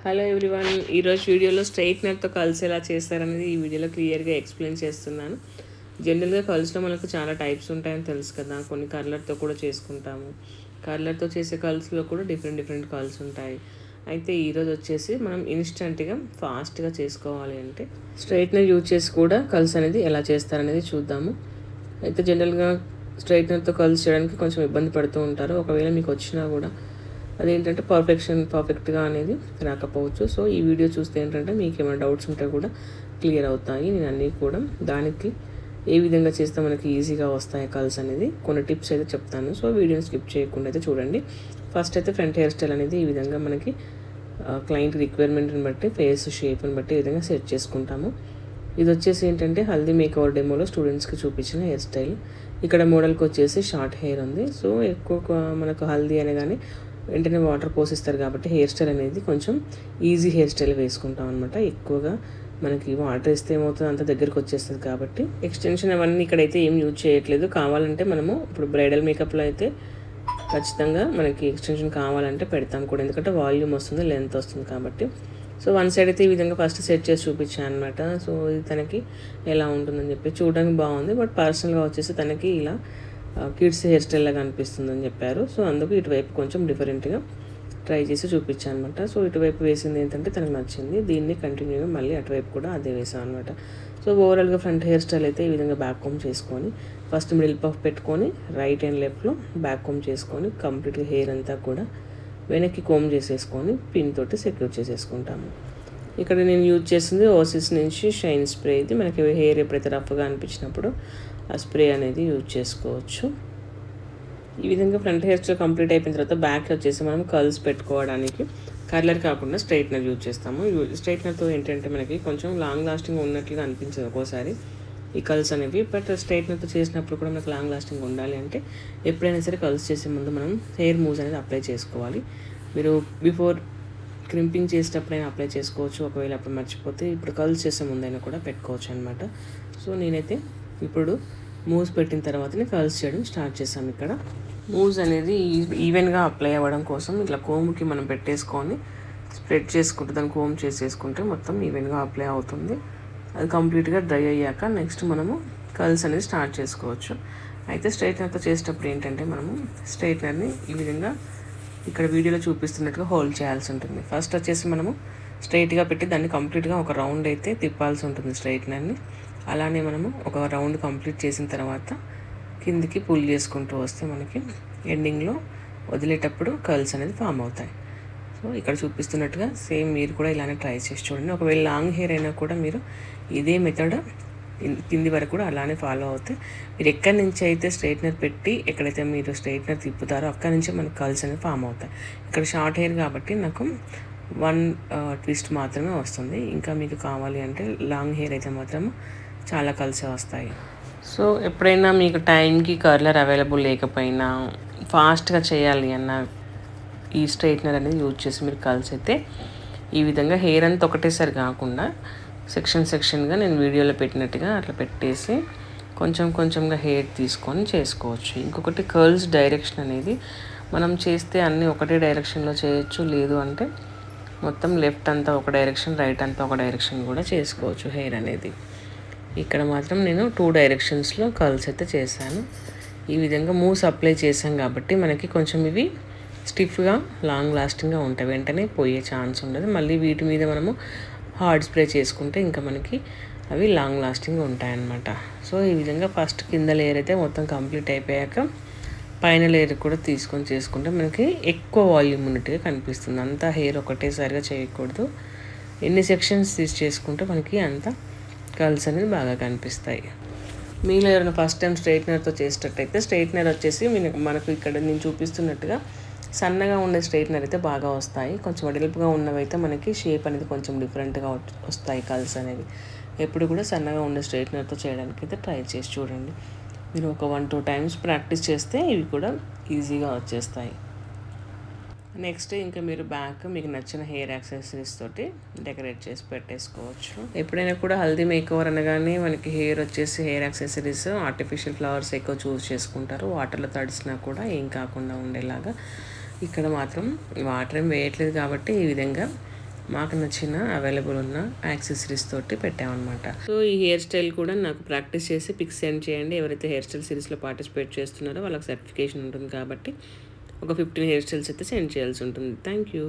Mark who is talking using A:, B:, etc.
A: Hello everyone, ఈరోజు వీడియోలో స్ట్రైట్నర్తో calls ఎలా చేస్తారనేది ఈ వీడియోలో క్లియర్గా ఎక్స్ప్లెయిన్ చేస్తున్నాను. జనరల్గా కల్స్లో మనకు చాలా టైప్స్ ఉంటాయని తెలుసు కదా. కొన్ని కర్లర్తో కూడా చేసుకుంటాము. కర్లర్తో చేసే కల్స్లో కూడా డిఫరెంట్ కల్స్ ఉంటాయి. అయితే ఈరోజు వచ్చేసి మనం ఇన్స్టెంట్గా ఫాస్ట్గా చేసుకోవాలి అంటే స్ట్రైట్నర్ యూజ్ చేసి కూడా కల్స్ అనేది ఎలా చేస్తారనేది చూద్దాము. అయితే జనరల్గా స్ట్రైట్నర్తో కల్స్ చేయడానికి కొంచెం ఇబ్బంది పడుతూ ఉంటారు. ఒకవేళ మీకు వచ్చినా కూడా అదేంటంటే పర్ఫెక్ట్గా అనేది రాకపోవచ్చు. సో ఈ వీడియో చూస్తే ఏంటంటే మీకు ఏమైనా డౌట్స్ ఉంటే కూడా క్లియర్ అవుతాయి. నేను అన్నీ కూడా దానికి ఏ విధంగా చేస్తే మనకి ఈజీగా వస్తాయి కల్స్ అనేది కొన్ని టిప్స్ అయితే చెప్తాను. సో వీడియోని స్కిప్ చేయకుండా అయితే చూడండి. ఫస్ట్ అయితే ఫ్రంట్ హెయిర్ స్టైల్ అనేది ఈ విధంగా మనకి క్లయింట్ రిక్వైర్మెంట్ని బట్టి ఫేస్ షేప్ని బట్టి ఈ విధంగా సెట్ చేసుకుంటాము. ఇది వచ్చేసి ఏంటంటే హల్దీ మేకవర్ డెమోలో స్టూడెంట్స్కి చూపించిన హెయిర్ స్టైల్. ఇక్కడ మోడల్కి వచ్చేసి షార్ట్ హెయిర్ ఉంది. సో ఎక్కువ మనకు హల్దీ అనగానే వెంటనే వాటర్ పోసిస్తారు కాబట్టి హెయిర్ స్టైల్ అనేది కొంచెం ఈజీ హెయిర్ స్టైల్ వేసుకుంటాం అనమాట. ఎక్కువగా మనకి వాటర్ వేస్తే ఏమవుతుంది, అంత దగ్గరికి వచ్చేస్తుంది కాబట్టి ఎక్స్టెన్షన్ అవన్నీ ఇక్కడైతే ఏం యూజ్ చేయట్లేదు. కావాలంటే మనము ఇప్పుడు బ్రైడల్ మేకప్లో అయితే ఖచ్చితంగా మనకి ఎక్స్టెన్షన్ కావాలంటే పెడతాం కూడా, ఎందుకంటే వాల్యూమ్ వస్తుంది, లెంత్ వస్తుంది కాబట్టి. సో వన్ సైడ్ అయితే ఈ విధంగా ఫస్ట్ సెట్ చేసి చూపించాను అనమాట. సో ఇది తనకి ఎలా ఉంటుందని చెప్పి చూడడానికి బాగుంది, బట్ పర్సనల్గా వచ్చేసి తనకి ఇలా కిడ్స్ హెయిర్ స్టైల్ లాగా అనిపిస్తుందని చెప్పారు. సో అందుకు ఇటువైపు కొంచెం డిఫరెంట్గా ట్రై చేసి చూపించాను అనమాట. సో ఇటువైపు వేసింది ఏంటంటే తనకు నచ్చింది. దీన్ని కంటిన్యూగా మళ్ళీ అటువైపు కూడా అదే వేసాం అనమాట. సో ఓవరాల్గా ఫ్రంట్ హెయిర్ స్టైల్ అయితే ఈ విధంగా బ్యాక్ కోమ్ చేసుకొని ఫస్ట్ మిడిల్ పఫ్ పెట్టుకొని రైట్ అండ్ లెఫ్ట్లో బ్యాక్ కోమ్ చేసుకొని కంప్లీట్గా హెయిర్ అంతా కూడా వెనక్కి కోమ్ చేసేసుకొని పిన్ తోటి సెక్యూర్ చేసేసుకుంటాము. ఇక్కడ నేను యూజ్ చేసింది ఓసిస్ నుంచి షైన్ స్ప్రే. ఇది మనకి హెయిర్ ఎప్పుడైతే రఫ్గా అనిపించినప్పుడు ఆ స్ప్రే అనేది యూజ్ చేసుకోవచ్చు. ఈ విధంగా ఫ్రంట్ హెయిర్ స్టైల్ కంప్లీట్ అయిపోయిన తర్వాత బ్యాక్ వచ్చేసి మనం కర్ల్స్ పెట్టుకోవడానికి కర్లర్ కాకుండా స్ట్రైట్నర్ యూజ్ చేస్తాము. స్ట్రైట్నర్తో ఏంటంటే మనకి కొంచెం లాంగ్ లాస్టింగ్ ఉన్నట్లుగా అనిపించదు ఒక్కోసారి ఈ కర్ల్స్ అనేవి. బట్ స్ట్రైట్నర్తో చేసినప్పుడు కూడా మనకు లాంగ్ లాస్టింగ్ ఉండాలి అంటే ఎప్పుడైనా సరే కర్ల్స్ చేసే ముందు మనం హెయిర్ మూవ్స్ అనేది అప్లై చేసుకోవాలి. మీరు బిఫోర్ క్రింపింగ్ చేసేటప్పుడైనా అప్లై చేసుకోవచ్చు, ఒకవేళ అప్పుడు మర్చిపోతే ఇప్పుడు కర్ల్స్ చేసే ముందైనా కూడా పెట్టుకోవచ్చు అనమాట. సో నేనైతే ఇప్పుడు మూవ్స్ పెట్టిన తర్వాతనే కర్ల్స్ చేయడం స్టార్ట్ చేసాం. ఇక్కడ మూవ్స్ అనేది ఈవెన్గా అప్లై అవ్వడం కోసం ఇట్లా కోమ్కి మనం పెట్టేసుకొని స్ప్రెడ్ చేసుకుంటే దాన్ని కోమ్ చేసేసుకుంటే మొత్తం ఈవెన్గా అప్లై అవుతుంది. అది కంప్లీట్గా డ్రై అయ్యాక నెక్స్ట్ మనము కర్ల్స్ అనేది స్టార్ట్ చేసుకోవచ్చు. అయితే స్ట్రైట్నర్తో చేసేటప్పుడు ఏంటంటే మనము స్ట్రైట్నర్ని ఈ విధంగా ఇక్కడ వీడియోలో చూపిస్తున్నట్టుగా హోల్డ్ చేయాల్సి ఉంటుంది. ఫస్ట్ వచ్చేసి మనము స్ట్రైట్గా పెట్టి దాన్ని కంప్లీట్గా ఒక రౌండ్ అయితే తిప్పాల్సి ఉంటుంది స్ట్రైట్నర్ని. అలానే మనము ఒక రౌండ్ కంప్లీట్ చేసిన తర్వాత కిందికి పుల్ చేసుకుంటూ వస్తే మనకి ఎండింగ్లో వదిలేటప్పుడు కర్ల్స్ అనేది ఫామ్ అవుతాయి. సో ఇక్కడ చూపిస్తున్నట్టుగా సేమ్ మీరు కూడా ఇలానే ట్రై చేసి చూడండి. ఒకవేళ లాంగ్ హెయిర్ అయినా కూడా మీరు ఇదే మెథడ్ కింది వరకు కూడా అలానే ఫాలో అవుతే మీరు ఎక్కడి నుంచి అయితే స్ట్రైట్నర్ పెట్టి ఎక్కడైతే మీరు స్ట్రైట్నర్ తిప్పుతారో అక్కడి నుంచి మనకు కర్ల్స్ అనేవి ఫామ్ అవుతాయి. ఇక్కడ షార్ట్ హెయిర్ కాబట్టి నాకు 1 ట్విస్ట్ మాత్రమే వస్తుంది. ఇంకా మీకు కావాలి అంటే లాంగ్ హెయిర్ అయితే మాత్రం చాలా కలిసే వస్తాయి. సో ఎప్పుడైనా మీకు టైంకి కర్లర్ అవైలబుల్ లేకపోయినా ఫాస్ట్గా చేయాలి అన్న ఈ స్ట్రైట్నర్ అనేది యూజ్ చేసి మీరు కర్ల్స్ అయితే ఈ విధంగా హెయిర్ అంతా ఒకటేసారి కాకుండా సెక్షన్గా నేను వీడియోలో పెట్టినట్టుగా అట్లా పెట్టేసి కొంచెంగా హెయిర్ తీసుకొని చేసుకోవచ్చు. ఇంకొకటి కర్ల్స్ డైరెక్షన్ అనేది మనం చేస్తే అన్నీ ఒకటే డైరెక్షన్లో చేయొచ్చు, లేదు అంటే మొత్తం లెఫ్ట్ అంతా ఒక డైరెక్షన్, రైట్ అంతా ఒక డైరెక్షన్ కూడా చేసుకోవచ్చు హెయిర్ అనేది. ఇక్కడ మాత్రం నేను 2 డైరెక్షన్స్లో కర్ల్స్ అయితే చేశాను. ఈ విధంగా మూవ్స్ అప్లై చేసాం కాబట్టి మనకి కొంచెం ఇవి స్టిఫ్గా లాంగ్ లాస్టింగ్గా ఉంటాయి, వెంటనే పోయే ఛాన్స్ ఉండదు. మళ్ళీ వీటి మీద మనము హార్డ్ స్ప్రే చేసుకుంటే ఇంకా మనకి అవి లాంగ్ లాస్టింగ్ ఉంటాయన్నమాట. సో ఈ విధంగా ఫస్ట్ కింద లేయర్ అయితే మొత్తం కంప్లీట్ అయిపోయాక పైన లేయర్ కూడా తీసుకొని చేసుకుంటే మనకి ఎక్కువ వాల్యూమ్ ఉన్నట్టుగా కనిపిస్తుంది. అంతా హెయిర్ ఒకటేసారిగా చేయకూడదు, ఎన్ని సెక్షన్స్ తీసి చేసుకుంటే మనకి అంత కర్ల్స్ అనేది బాగా కనిపిస్తాయి. మీలో ఎవరైనా ఫస్ట్ టైం స్ట్రైట్నర్తో చేసేటట్టయితే స్ట్రైట్నర్ వచ్చేసి మనకు ఇక్కడ నేను చూపిస్తున్నట్టుగా సన్నగా ఉండే స్ట్రైట్నర్ అయితే బాగా వస్తాయి. కొంచెం వెడల్పుగా ఉన్నవైతే మనకి షేప్ అనేది కొంచెం డిఫరెంట్గా వస్తాయి కర్ల్స్ అనేవి. ఎప్పుడు కూడా సన్నగా ఉండే స్ట్రైట్నర్తో చేయడానికి అయితే ట్రై చేసి చూడండి. మీరు ఒక 1-2 టైమ్స్ ప్రాక్టీస్ చేస్తే ఇవి కూడా ఈజీగా వచ్చేస్తాయి. నెక్స్ట్ ఇంకా మీరు బ్యాక్ మీకు నచ్చిన హెయిర్ యాక్సెసరీస్ తోటి డెకరేట్ చేసి పెట్టేసుకోవచ్చు. ఎప్పుడైనా కూడా హల్దీ మేకవర్ అనగానే మనకి హెయిర్ వచ్చేసి హెయిర్ యాక్సెసరీస్ ఆర్టిఫిషియల్ ఫ్లవర్స్ ఎక్కువ చూస్ చేసుకుంటారు. వాటర్లో తడిసినా కూడా ఏం కాకుండా ఉండేలాగా. ఇక్కడ మాత్రం వాటర్ ఏం వేయట్లేదు కాబట్టి ఈ విధంగా మాకు నచ్చిన అవైలబుల్ ఉన్న యాక్సెసరీస్ తోటి పెట్టామన్నమాట. సో ఈ హెయిర్ స్టైల్ కూడా నాకు ప్రాక్టీస్ చేసి పిక్స్ సెండ్ చేయండి. ఎవరైతే హెయిర్ స్టైల్ సిరీస్లో పార్టిసిపేట్ చేస్తున్నారో వాళ్ళకి సర్టిఫికేషన్ ఉంటుంది కాబట్టి ఒక 15 హెయిర్ స్టైల్స్ అయితే సెండ్ చేయాల్సి ఉంటుంది. Thank you.